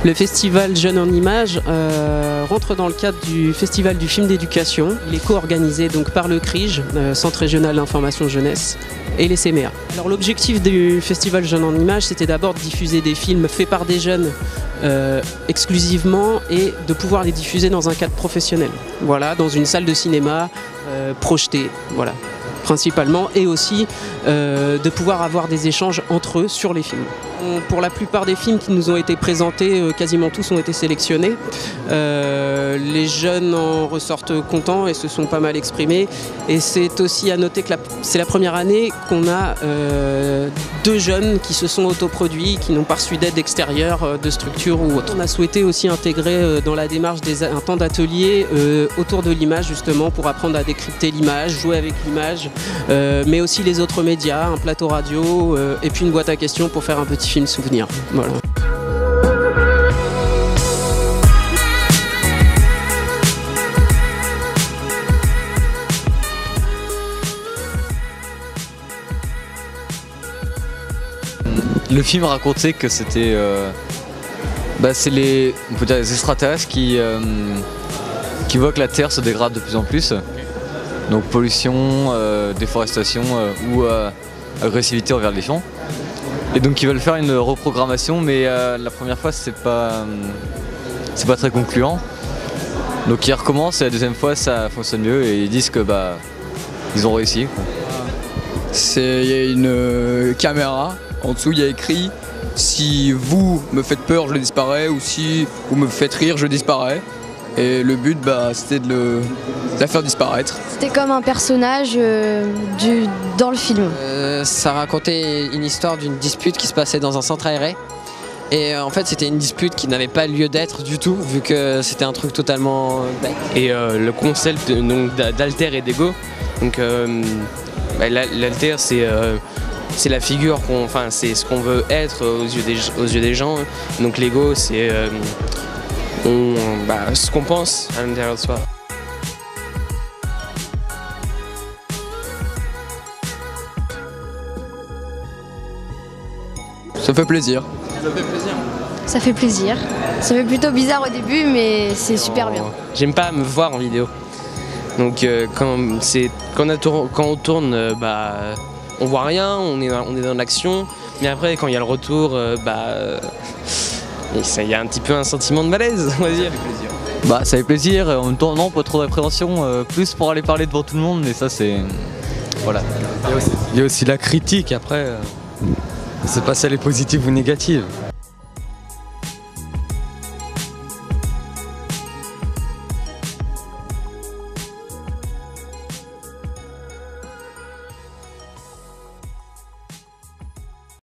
Le festival Jeunes en Images rentre dans le cadre du festival du film d'éducation. Il est co-organisé donc par le CRIJ, Centre régional d'information jeunesse, et les CMEA. Alors l'objectif du festival Jeunes en Images, c'était d'abord de diffuser des films faits par des jeunes exclusivement et de pouvoir les diffuser dans un cadre professionnel. Voilà, dans une salle de cinéma projetée, voilà, principalement, et aussi de pouvoir avoir des échanges entre eux sur les films. Pour la plupart des films qui nous ont été présentés, quasiment tous ont été sélectionnés. Les jeunes en ressortent contents et se sont pas mal exprimés. Et c'est aussi à noter que c'est la première année qu'on a 2 jeunes qui se sont autoproduits, qui n'ont pas reçu d'aide extérieure, de structure ou autre. On a souhaité aussi intégrer dans la démarche un temps d'atelier autour de l'image, justement, pour apprendre à décrypter l'image, jouer avec l'image, mais aussi les autres médias, un plateau radio et puis une boîte à questions pour faire un petit film souvenir. Voilà. Le film racontait que c'était c'est on peut dire les extraterrestres qui voient que la Terre se dégrade de plus en plus. Donc pollution, déforestation ou agressivité envers les gens. Et donc ils veulent faire une reprogrammation, mais la première fois c'est pas très concluant. Donc ils recommencent et la deuxième fois ça fonctionne mieux et ils disent que ils ont réussi. Il y a une caméra, en dessous il y a écrit « Si vous me faites peur, je disparais » ou « Si vous me faites rire, je disparais ». Et le but, c'était de la faire disparaître. C'était comme un personnage dans le film. Ça racontait une histoire d'une dispute qui se passait dans un centre aéré. Et en fait, c'était une dispute qui n'avait pas lieu d'être du tout, vu que c'était un truc totalement bête. Et le concept d'alter et d'ego, donc l'alter c'est la figure c'est ce qu'on veut être aux yeux des gens. Donc l'ego c'est ce qu'on pense à l'intérieur de soi. Ça fait plaisir. Ça fait plaisir. Ça fait plaisir. Ça fait plutôt bizarre au début, mais c'est super bien. J'aime pas me voir en vidéo. Donc quand on tourne, on voit rien, on est dans l'action. Mais après, quand il y a le retour, il y a un petit peu un sentiment de malaise, on va dire. Ça fait plaisir, en même temps non, pas trop d'appréhension, plus pour aller parler devant tout le monde, mais ça c'est... Voilà. Il y a aussi la critique après, c'est pas si elle est positive ou négative.